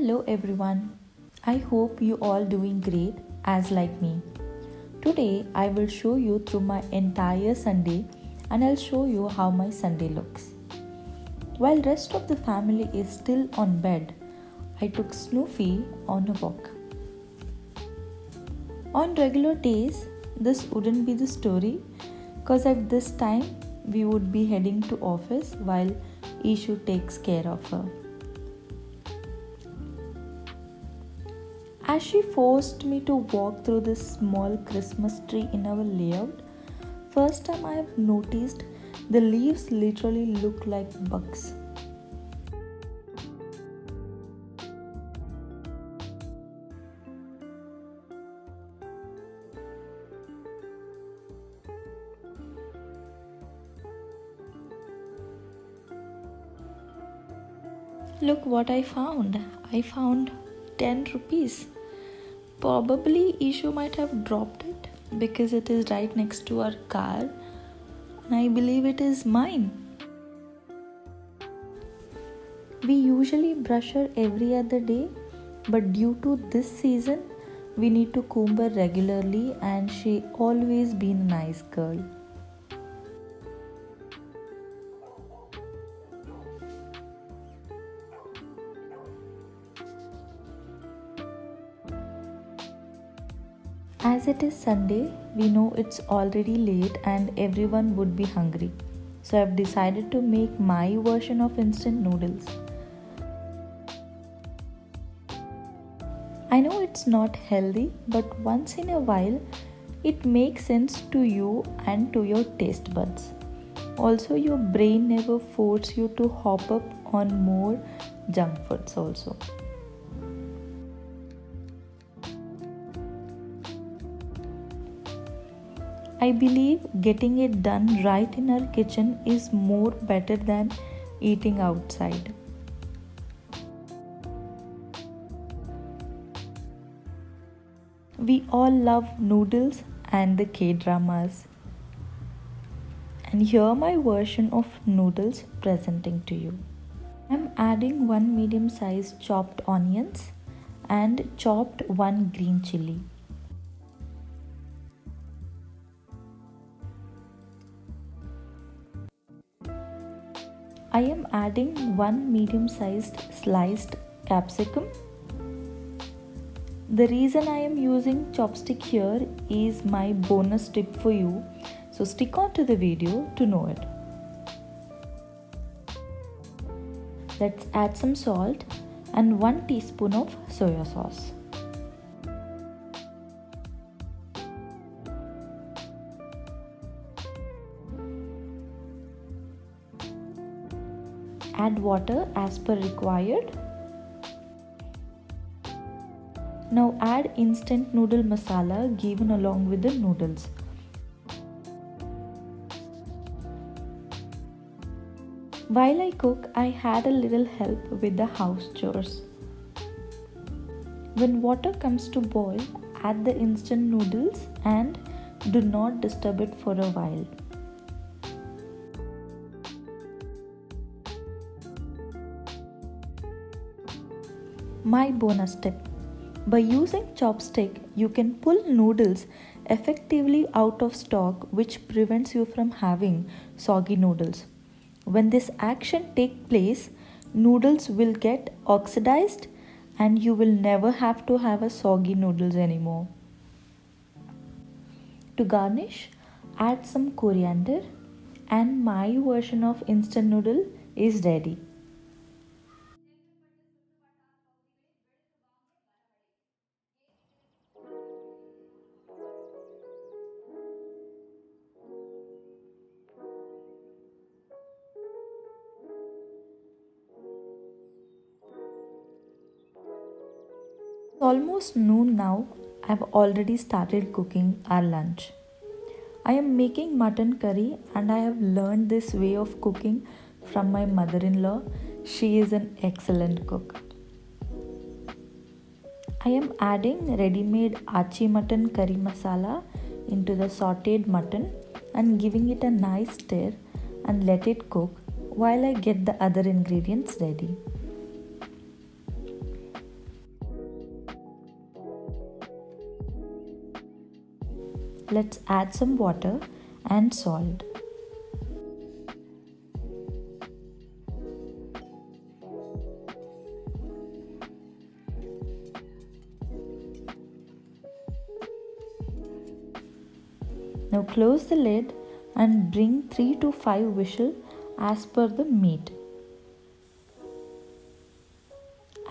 Hello everyone. I hope you all doing great as like me. Today I will show you through my entire Sunday and I'll show you how my Sunday looks. While rest of the family is still on bed, I took Snoopy on a walk. On regular days, this wouldn't be the story because at this time we would be heading to office while Ishu takes care of her. As she forced me to walk through this small Christmas tree in our layout, first time I have noticed the leaves literally look like bugs. Look what I found. I found 10 rupees. Probably Ishu might have dropped it because it is right next to our car and I believe it is mine. We usually brush her every other day, but due to this season, we need to comb her regularly and she always been a nice girl. As it is Sunday, we know it's already late and everyone would be hungry. So I've decided to make my version of instant noodles. I know it's not healthy, but once in a while, it makes sense to you and to your taste buds. Also, your brain never forces you to hop up on more junk foods also. I believe getting it done right in our kitchen is more better than eating outside. We all love noodles and the K-dramas. And here my version of noodles presenting to you. I'm adding 1 medium-sized chopped onions and chopped 1 green chili. I am adding 1 medium-sized sliced capsicum. The reason I am using chopstick here is my bonus tip for you, so stick on to the video to know it. Let's add some salt and 1 teaspoon of soya sauce. Add water as per required. Now add instant noodle masala given along with the noodles. While I cook, I had a little help with the house chores. When water comes to boil, add the instant noodles and do not disturb it for a while. My bonus tip. By using chopstick, you can pull noodles effectively out of stock, which prevents you from having soggy noodles. When this action takes place, noodles will get oxidized and you will never have to have a soggy noodles anymore. To garnish, add some coriander and my version of instant noodle is ready. It's almost noon now. I've already started cooking our lunch. I am making mutton curry and I have learned this way of cooking from my mother-in-law. She is an excellent cook. I am adding ready-made Achi mutton curry masala into the sauteed mutton and giving it a nice stir and let it cook while I get the other ingredients ready. let's add some water and salt. Now close the lid and bring 3 to 5 whistles as per the meat.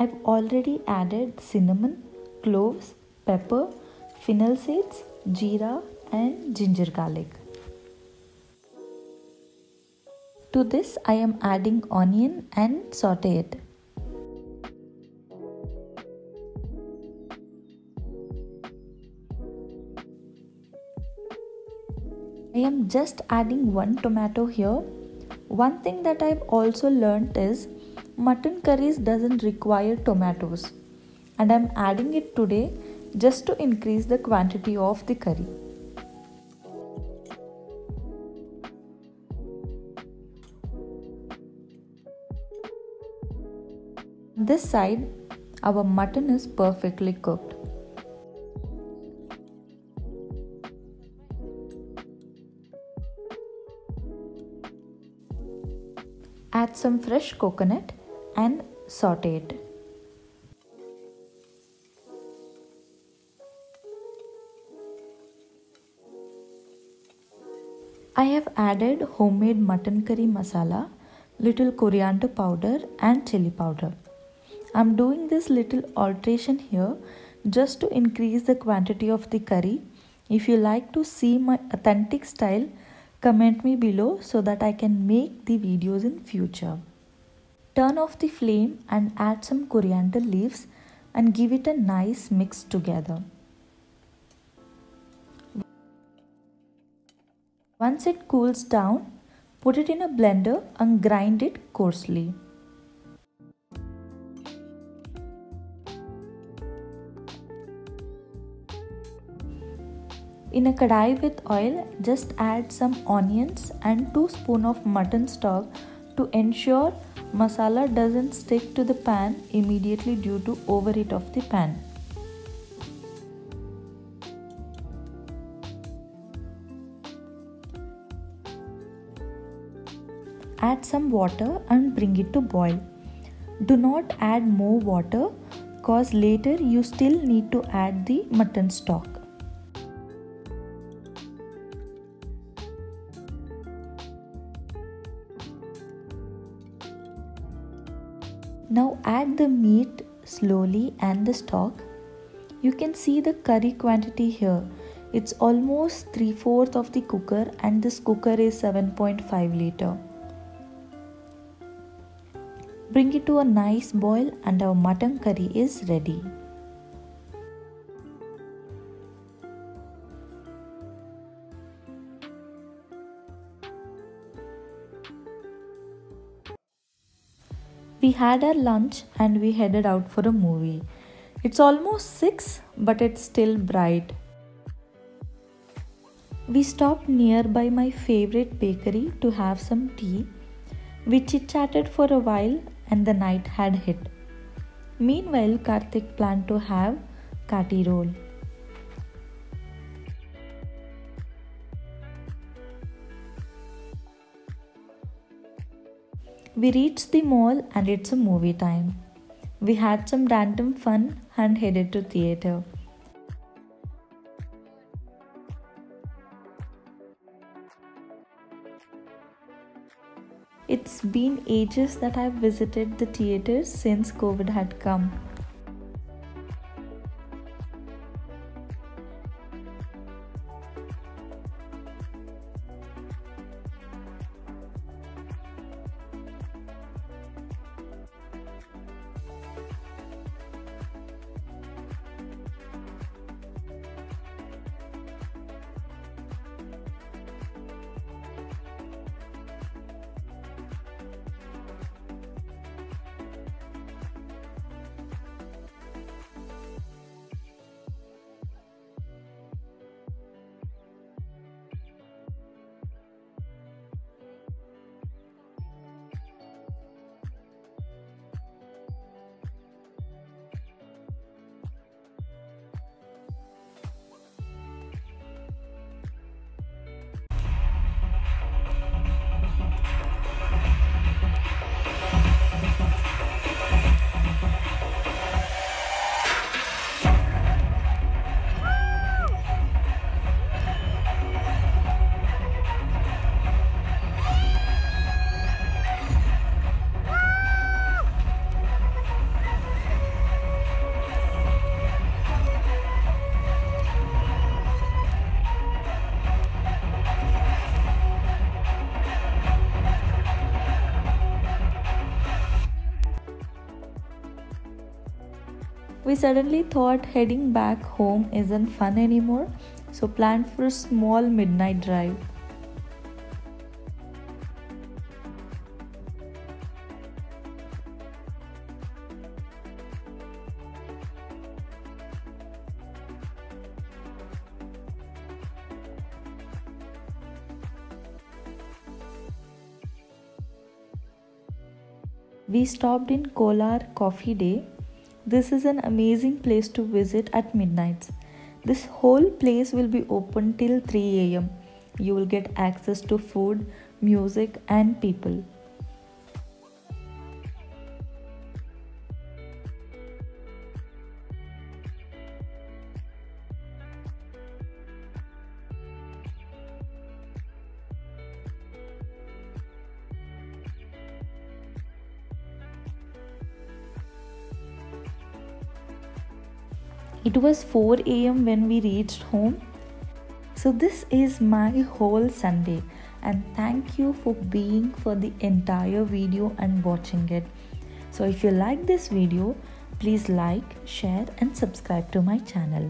I've already added cinnamon, cloves, pepper, fennel seeds, jeera and ginger garlic. To this I am adding onion and saute it. I am just adding 1 tomato here. One thing that I've also learnt is mutton curries doesn't require tomatoes, and I'm adding it today just to increase the quantity of the curry. This side, our mutton is perfectly cooked. Add some fresh coconut and saute it. I have added homemade mutton curry masala, little coriander powder and chili powder. I'm doing this little alteration here just to increase the quantity of the curry. If you like to see my authentic style, comment me below so that I can make the videos in future. Turn off the flame and add some coriander leaves and give it a nice mix together. Once it cools down, put it in a blender and grind it coarsely. In a kadai with oil, just add some onions and 2 spoons of mutton stock to ensure masala doesn't stick to the pan immediately due to overheat of the pan. Add some water and bring it to boil. Do not add more water cause later you still need to add the mutton stock. Now add the meat slowly and the stock. You can see the curry quantity here. It's almost 3/4 of the cooker and this cooker is 7.5 liter. Bring it to a nice boil and our mutton curry is ready. We had our lunch and we headed out for a movie. It's almost 6 but it's still bright. We stopped nearby my favorite bakery to have some tea. We chit-chatted for a while and the night had hit. Meanwhile, Karthik planned to have kati roll. We reached the mall and it's a movie time. We had some random fun and headed to theatre. It's been ages that I've visited the theatres since COVID had come. We suddenly thought heading back home isn't fun anymore, so planned for a small midnight drive. We stopped in Kolar Coffee Day. This is an amazing place to visit at midnight. This whole place will be open till 3 am. You will get access to food, music, and people. It was 4 am when we reached home. So this is my whole Sunday, and thank you for being for the entire video and watching it. So if you like this video, please like, share and subscribe to my channel.